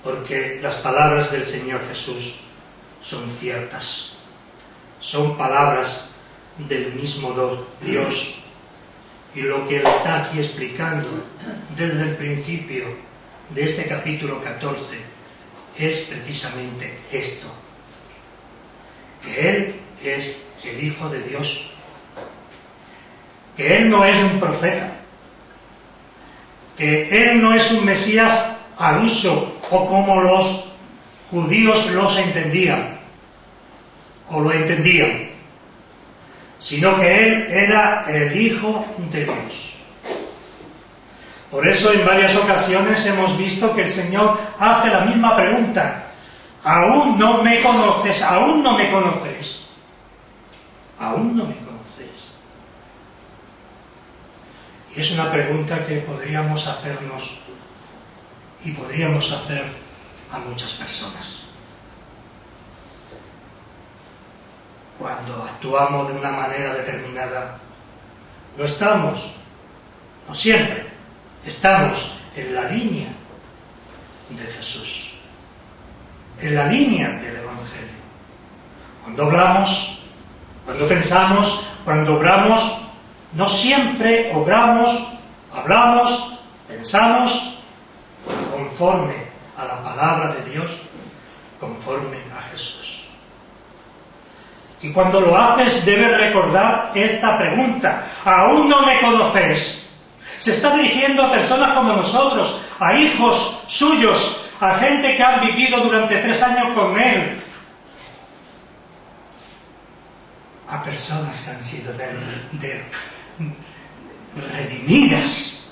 porque las palabras del Señor Jesús son ciertas, son palabras del mismo Dios, y lo que Él está aquí explicando desde el principio de este capítulo 14 es precisamente esto, que Él es el Hijo de Dios, que Él no es un profeta, que Él no es un Mesías al uso o como los judíos los entendían o lo entendían, sino que Él era el Hijo de Dios. Por eso en varias ocasiones hemos visto que el Señor hace la misma pregunta: ¿aún no me conoces? ¿Aún no me conocéis? ¿Aún no me conocéis? Y es una pregunta que podríamos hacernos y podríamos hacer a muchas personas. Cuando actuamos de una manera determinada, no siempre, estamos en la línea de Jesús, en la línea del Evangelio. Cuando hablamos, cuando pensamos, cuando obramos, no siempre hablamos, pensamos conforme a la palabra de Dios, conforme a Jesús. Y cuando lo haces, debes recordar esta pregunta: ¿aún no me conocéis? Se está dirigiendo a personas como nosotros, a hijos suyos, a gente que han vivido durante 3 años con Él, a personas que han sido redimidas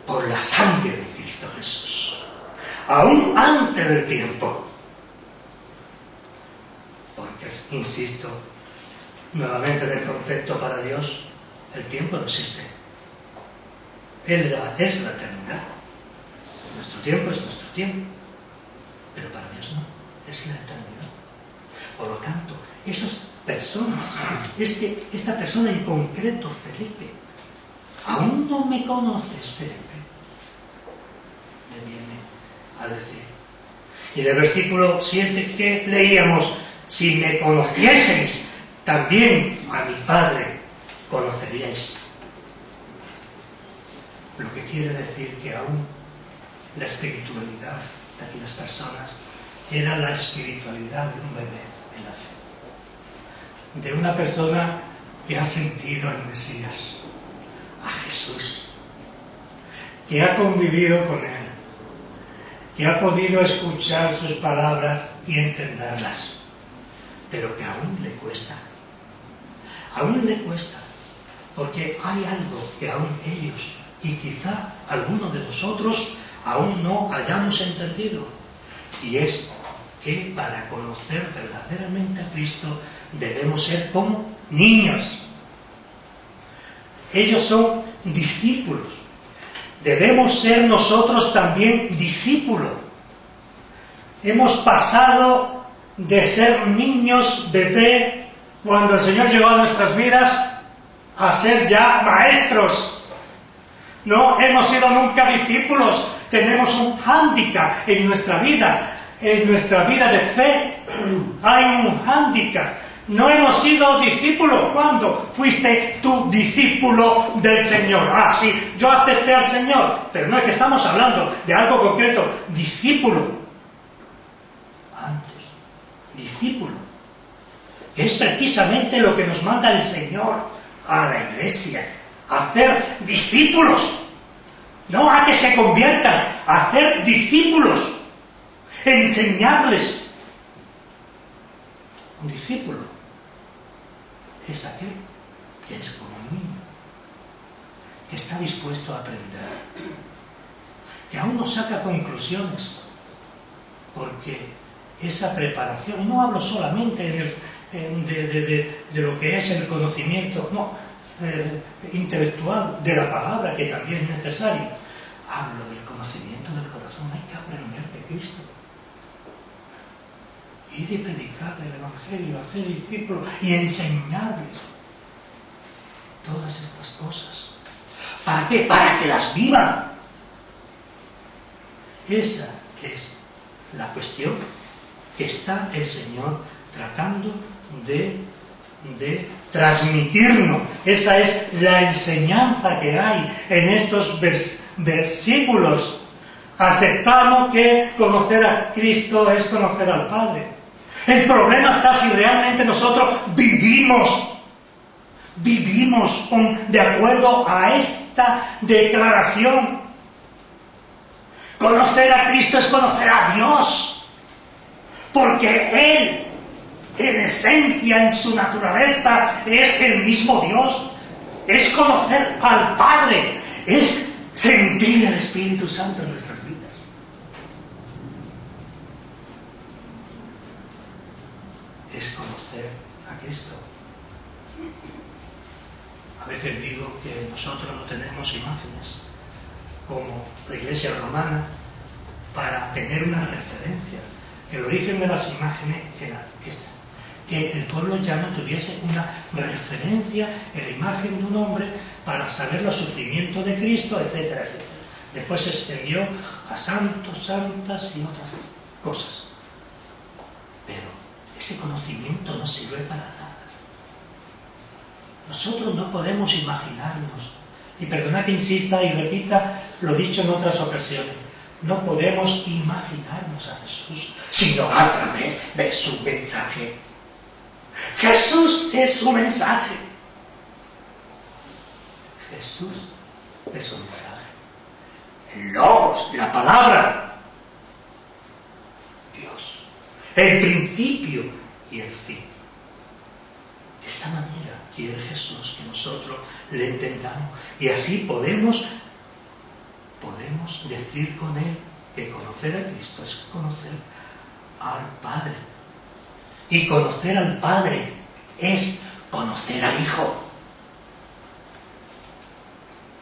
por la sangre de Cristo Jesús, aún antes del tiempo. Porque, insisto, nuevamente en el concepto para Dios, el tiempo no existe. Es la eternidad. Nuestro tiempo es nuestro tiempo, pero para Dios no, es la eternidad. Por lo tanto, esas personas, esta persona en concreto, Felipe, ¿aún no me conoces, Felipe?, me viene a decir. Y en el versículo 7 que leíamos: si me conocieseis, también a mi Padre conoceríais. Lo que quiere decir que aún la espiritualidad de aquellas personas era la espiritualidad de un bebé en la fe, de una persona que ha sentido al Mesías, a Jesús, que ha convivido con Él, que ha podido escuchar sus palabras y entenderlas, pero que aún le cuesta, porque hay algo que aún ellos, y quizá algunos de nosotros, aún no hayamos entendido, y es que para conocer verdaderamente a Cristo debemos ser como niños. Ellos son discípulos. Debemos ser nosotros también discípulos. Hemos pasado de ser niños, bebé, cuando el Señor llegó a nuestras vidas, a ser ya maestros. No hemos sido nunca discípulos. Tenemos un hándicap en nuestra vida de fe. Hay un hándicap. No hemos sido discípulos. ¿Cuándo fuiste tú discípulo del Señor? Ah, sí, yo acepté al Señor, pero no es que estamos hablando de algo concreto. Discípulo. Antes, discípulo, que es precisamente lo que nos manda el Señor a la Iglesia: hacer discípulos, no a que se conviertan, a hacer discípulos, enseñarles. Un discípulo es aquel que es como un niño, que está dispuesto a aprender, que aún no saca conclusiones, porque esa preparación, y no hablo solamente de lo que es el conocimiento intelectual de la palabra, que también es necesario, hablo del conocimiento del corazón. Hay que aprender de Cristo, y de predicar el Evangelio, hacer discípulos y enseñarles todas estas cosas. ¿Para qué? Para que las vivan. Esa es la cuestión que está el Señor tratando de transmitirnos. Esa es la enseñanza que hay en estos versículos. Aceptamos que conocer a Cristo es conocer al Padre. El problema está si realmente nosotros vivimos de acuerdo a esta declaración. Conocer a Cristo es conocer a Dios, porque Él, en esencia, en su naturaleza, es el mismo Dios. Es conocer al Padre, es sentir el Espíritu Santo en nuestras vidas. Es conocer a Cristo. A veces digo que nosotros no tenemos imágenes como la Iglesia romana para tener una referencia. El origen de las imágenes era esa, que el pueblo ya no tuviese una referencia en la imagen de un hombre para saber los sufrimientos de Cristo, etcétera, etcétera. Después se extendió a santos, santas y otras cosas. Pero ese conocimiento no sirve para nada. Nosotros no podemos imaginarnos, y perdona que insista y repita lo dicho en otras ocasiones, no podemos imaginarnos a Jesús, sino a través de su mensaje. Jesús es su mensaje. Jesús es su mensaje. El Logos, la palabra, Dios, el principio y el fin. De esa manera quiere Jesús que nosotros le entendamos, y así podemos decir con él que conocer a Cristo es conocer al Padre, y conocer al Padre es conocer al Hijo.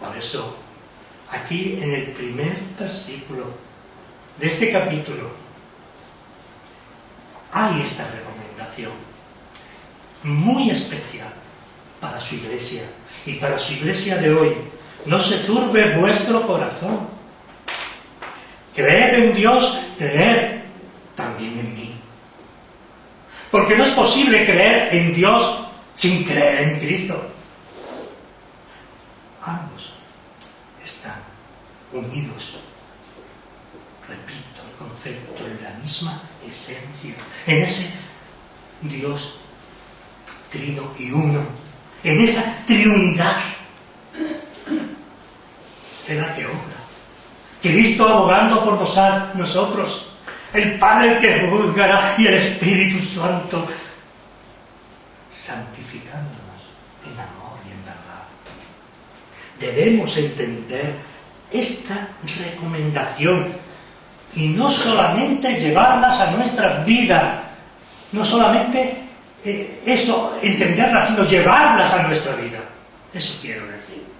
Por eso, aquí en el primer versículo de este capítulo hay esta recomendación muy especial para su iglesia y para su iglesia de hoy. No se turbe vuestro corazón. Creed en Dios, creed también en mí. Porque no es posible creer en Dios sin creer en Cristo. Ambos están unidos. Repito el concepto, en la misma esencia, en ese Dios trino y uno, en esa triunidad de la que obra. Cristo abogando por nosotros, el Padre que juzgará y el Espíritu Santo santificándonos en amor y en verdad. Debemos entender esta recomendación y no solamente llevarlas a nuestra vida, no solamente entenderlas, sino llevarlas a nuestra vida. Eso quiero decir.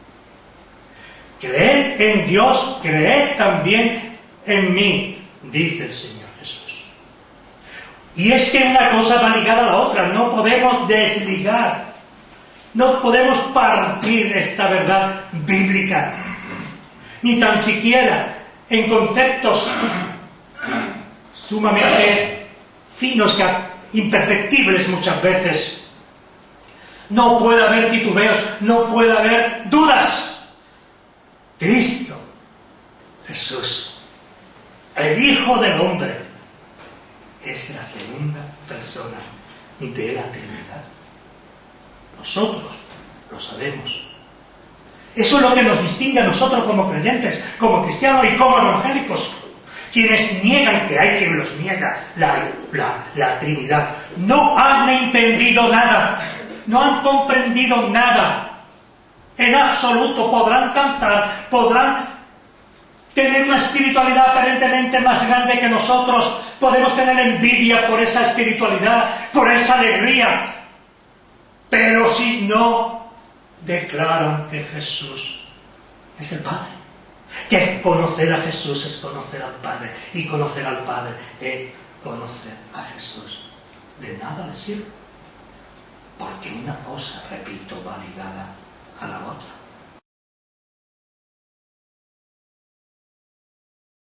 Creed en Dios, creed también en mí, dice el Señor Jesús. Y es que una cosa va ligada a la otra, no podemos desligar, no podemos partir esta verdad bíblica, ni tan siquiera en conceptos sumamente finos, imperceptibles muchas veces. No puede haber titubeos, no puede haber dudas. Cristo, Jesús, el Hijo del Hombre, es la segunda persona de la Trinidad. Nosotros lo sabemos. Eso es lo que nos distingue a nosotros como creyentes, como cristianos y como evangélicos. Quienes niegan, que hay quien los niega, la Trinidad, no han entendido nada, no han comprendido nada. En absoluto podrán cantar, podrán tener una espiritualidad aparentemente más grande que nosotros, podemos tener envidia por esa espiritualidad, por esa alegría, pero si no declaran que Jesús es el Padre, que conocer a Jesús es conocer al Padre, y conocer al Padre es conocer a Jesús, de nada le sirve, porque una cosa, repito, va ligada a la otra.